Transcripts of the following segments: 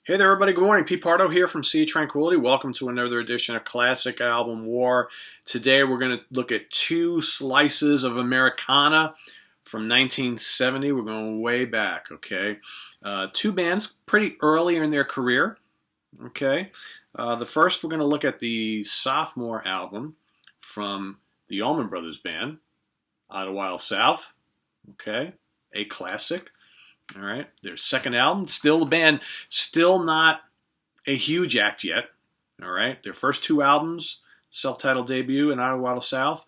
Hey there, everybody. Good morning. Pete Pardo here from Sea Tranquility. Welcome to another edition of Classic Album War. Today we're going to look at two slices of Americana from 1970. We're going way back, okay? Two bands pretty early in their career, okay? The first, we're going to look at the sophomore album from the Allman Brothers Band, Idlewild South, okay? A classic. All right, their second album, still the band, still not a huge act yet. All right, their first two albums, self-titled debut and Idlewild South,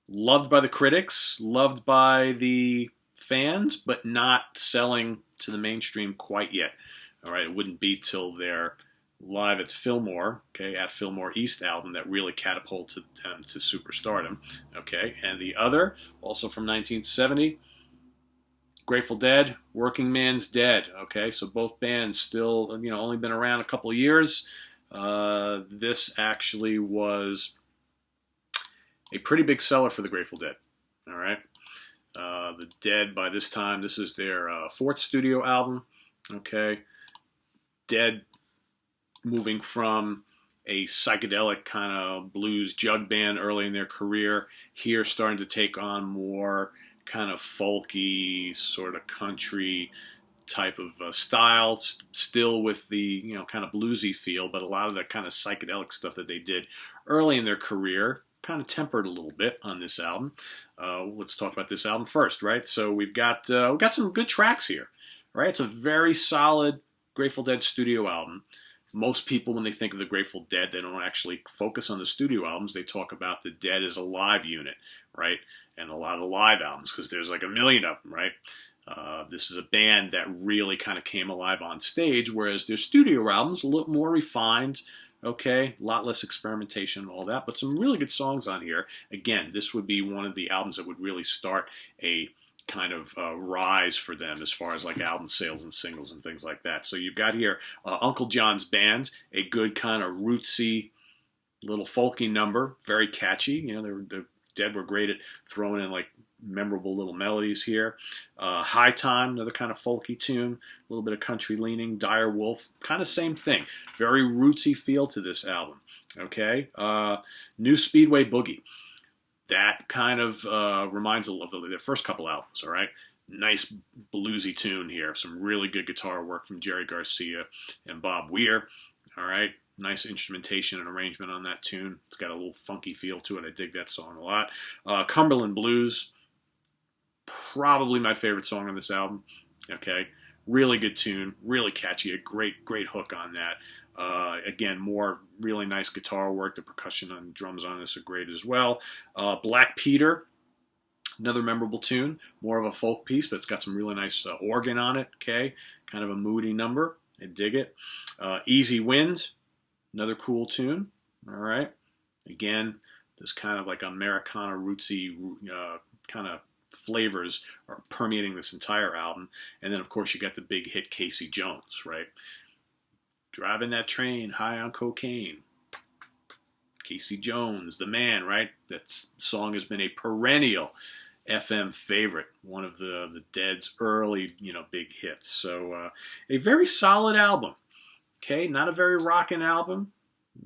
loved by the critics, loved by the fans, but not selling to the mainstream quite yet. All right, it wouldn't be till their Live at Fillmore, okay, at Fillmore East album that really catapulted them to superstardom. Okay, and the other, also from 1970. Grateful Dead, Workingman's Dead. Okay, so both bands still, only been around a couple of years. This actually was a pretty big seller for the Grateful Dead. All right, the Dead by this time, this is their fourth studio album. Okay, Dead moving from a psychedelic kind of blues jug band early in their career, here starting to take on more kind of folky, sort of country type of style, still with the kind of bluesy feel, but a lot of the kind of psychedelic stuff that they did early in their career kind of tempered a little bit on this album. Let's talk about this album first, right? So we've got some good tracks here, right? It's a very solid Grateful Dead studio album. Most people, when they think of the Grateful Dead, they don't actually focus on the studio albums. They talk about the Dead as a live unit, right? And a lot of live albums, because there's like a million of them, right? This is a band that really kind of came alive on stage, whereas their studio albums, a little more refined, okay? A lot less experimentation and all that, but some really good songs on here. Again, this would be one of the albums that would really start a kind of rise for them as far as like album sales and singles and things like that. So you've got here Uncle John's Band, a good kind of rootsy, little folky number, very catchy. They're Dead were great at throwing in like memorable little melodies here. High Time, another kind of folky tune, a little bit of country leaning. Dire Wolf, kind of same thing. Very rootsy feel to this album. Okay, New Speedway Boogie. That kind of reminds of their first couple albums. All right, nice bluesy tune here. Some really good guitar work from Jerry Garcia and Bob Weir. All right. Nice instrumentation and arrangement on that tune. It's got a little funky feel to it. I dig that song a lot. Cumberland Blues, probably my favorite song on this album. Okay, really good tune, really catchy. A great hook on that. Again, more really nice guitar work. The percussion and drums on this are great as well. Black Peter, another memorable tune. More of a folk piece, but it's got some really nice organ on it. Okay, kind of a moody number. I dig it. Easy Wind. Another cool tune, all right? Again, this kind of like Americana rootsy kind of flavors are permeating this entire album. And then, of course, you got the big hit Casey Jones, right? Driving that train high on cocaine. Casey Jones, the man, right? That song has been a perennial FM favorite, one of the Dead's early, big hits. So a very solid album. Okay, not a very rockin' album,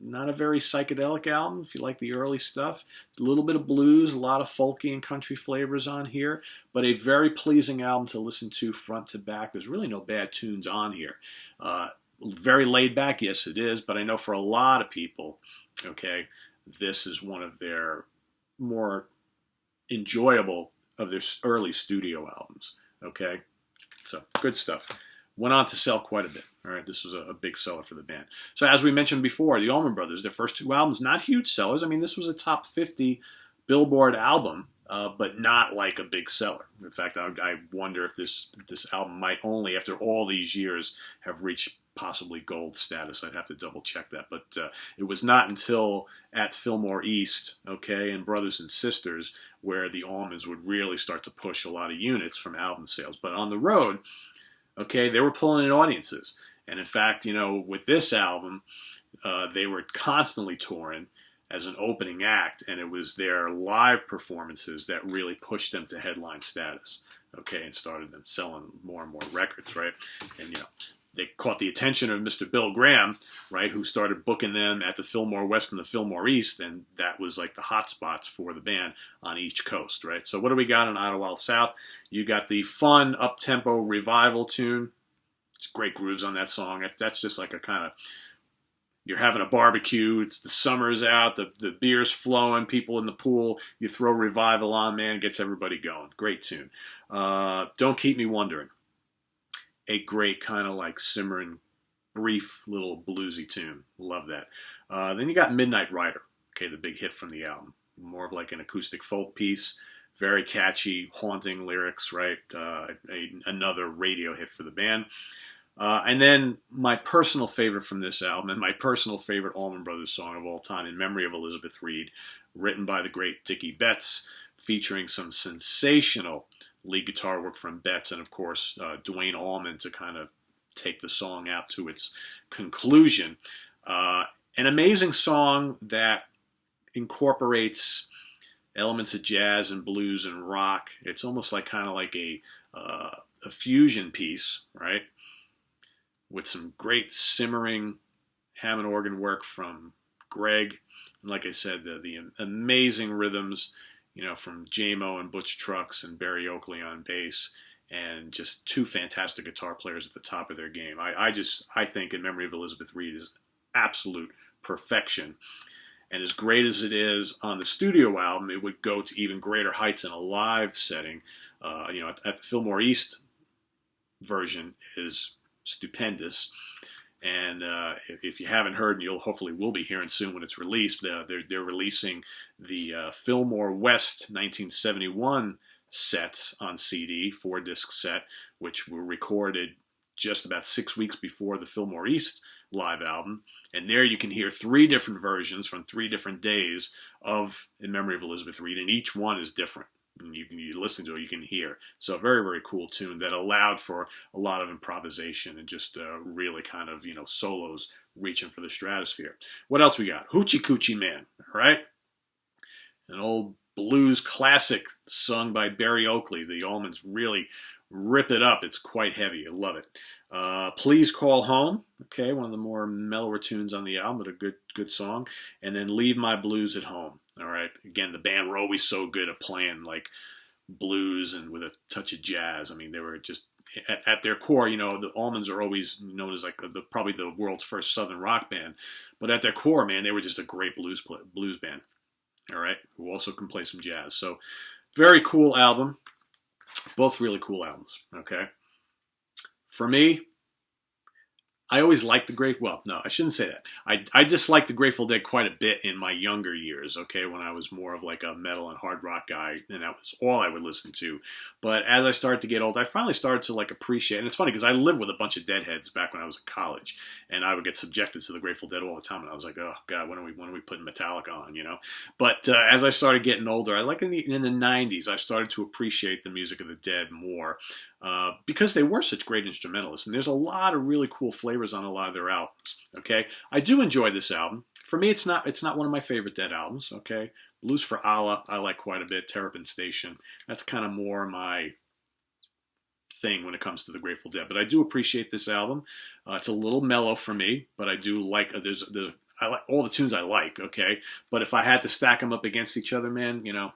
not a very psychedelic album if you like the early stuff. A little bit of blues, a lot of folky and country flavors on here, but a very pleasing album to listen to front to back. There's really no bad tunes on here. Very laid back, yes it is, but I know for a lot of people, okay, this is one of their more enjoyable of their early studio albums, okay? So, good stuff. Went on to sell quite a bit. All right, this was a big seller for the band. So as we mentioned before, the Allman Brothers, their first two albums, not huge sellers. I mean, this was a top 50 Billboard album, but not like a big seller. In fact, I wonder if this album might only, after all these years, have reached possibly gold status. I'd have to double check that. But it was not until at Fillmore East, okay, and Brothers and Sisters, where the Allmans would really start to push a lot of units from album sales. But on the road, okay, they were pulling in audiences. And in fact, with this album, they were constantly touring as an opening act, and it was their live performances that really pushed them to headline status, okay, and started them selling more and more records, right? And, they caught the attention of Mr. Bill Graham, right, who started booking them at the Fillmore West and the Fillmore East, and that was like the hot spots for the band on each coast, right? So what do we got in Idlewild South? You got the fun, up-tempo revival tune. It's great grooves on that song. That's just like a kind of, you're having a barbecue, it's the summer's out, the beer's flowing, people in the pool, you throw revival on, man, gets everybody going. Great tune. Don't Keep Me Wondering. A great kind of like simmering, brief little bluesy tune. Love that. Then you got Midnight Rider, okay, the big hit from the album. More of like an acoustic folk piece, very catchy, haunting lyrics, right? Another radio hit for the band. And then my personal favorite from this album, and my personal favorite Allman Brothers song of all time, In Memory of Elizabeth Reed, written by the great Dickie Betts, featuring some sensational lead guitar work from Betts, and of course Dwayne Allman to kind of take the song out to its conclusion. An amazing song that incorporates elements of jazz and blues and rock. It's almost like kind of like a fusion piece, right? With some great simmering Hammond organ work from Greg, and like I said, the amazing rhythms, you know, from J-Mo and Butch Trucks and Barry Oakley on bass, and just two fantastic guitar players at the top of their game. I think In Memory of Elizabeth Reed is absolute perfection. And as great as it is on the studio album, it would go to even greater heights in a live setting. You know, at the Fillmore East version is stupendous. And if you haven't heard, and you'll hopefully will be hearing soon when it's released, they're releasing the Fillmore West 1971 sets on CD, 4-disc set, which were recorded just about 6 weeks before the Fillmore East live album. And there you can hear 3 different versions from 3 different days of In Memory of Elizabeth Reed, and each one is different. And you listen to it, you can hear. So a very, very cool tune that allowed for a lot of improvisation and just really kind of, you know, solos reaching for the stratosphere. What else we got? Hoochie Coochie Man, all right? An old blues classic sung by Barry Oakley. The Allmans really rip it up. It's quite heavy. I love it. Please Call Home, okay, one of the more mellower tunes on the album, but a good song. And then Leave My Blues at Home. All right. Again, the band were always so good at playing like blues and with a touch of jazz. I mean, they were just at their core. You know, the Allmans are always known as like probably the world's first Southern rock band, but at their core, man, they were just a great blues band. All right, who also can play some jazz. So, very cool album. Both really cool albums. Okay, for me, I always liked the well, no, I shouldn't say that. I disliked the Grateful Dead quite a bit in my younger years, okay, when I was more of like a metal and hard rock guy, and that was all I would listen to. But as I started to get older, I finally started to like appreciate, and it's funny because I lived with a bunch of Deadheads back when I was in college, and I would get subjected to the Grateful Dead all the time, and I was like, oh God, when are we putting Metallica on, you know? But as I started getting older, I like in the 90s, I started to appreciate the music of the Dead more. Because they were such great instrumentalists, and there's a lot of really cool flavors on a lot of their albums. Okay, I do enjoy this album. For me, it's not one of my favorite Dead albums. Okay, Blues for Allah I like quite a bit. Terrapin Station, that's kind of more my thing when it comes to the Grateful Dead. But I do appreciate this album. It's a little mellow for me, but I do like I like all the tunes I like. Okay, but if I had to stack them up against each other, man, you know.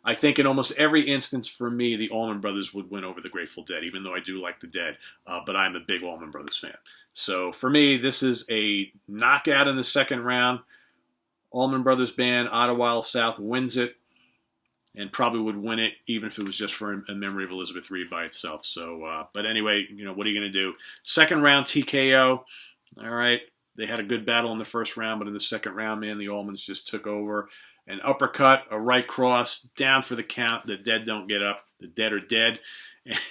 I think in almost every instance for me, the Allman Brothers would win over the Grateful Dead, even though I do like the Dead, but I'm a big Allman Brothers fan. So for me, this is a knockout in the second round. Allman Brothers Band, Idlewild South wins it, and probably would win it even if it was just for a memory of Elizabeth Reed by itself. So, but anyway, you know, what are you going to do? Second round TKO. All right, they had a good battle in the first round, but in the second round, man, the Allmans just took over. An uppercut, a right cross, down for the count. The Dead don't get up. The Dead are dead.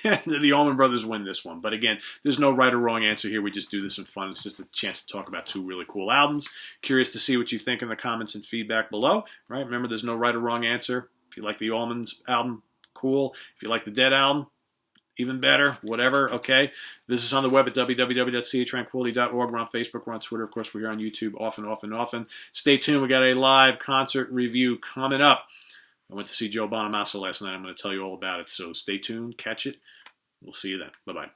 And the Allman Brothers win this one. But again, there's no right or wrong answer here. We just do this in fun. It's just a chance to talk about 2 really cool albums. Curious to see what you think in the comments and feedback below. Right? Remember, there's no right or wrong answer. If you like the Allmans album, cool. If you like the Dead album, even better, whatever, okay? This is on the web at www.seatranquility.org. We're on Facebook, we're on Twitter, of course, we're on YouTube often. Stay tuned, we got a live concert review coming up. I went to see Joe Bonamassa last night. I'm going to tell you all about it, so stay tuned, catch it. We'll see you then. Bye-bye.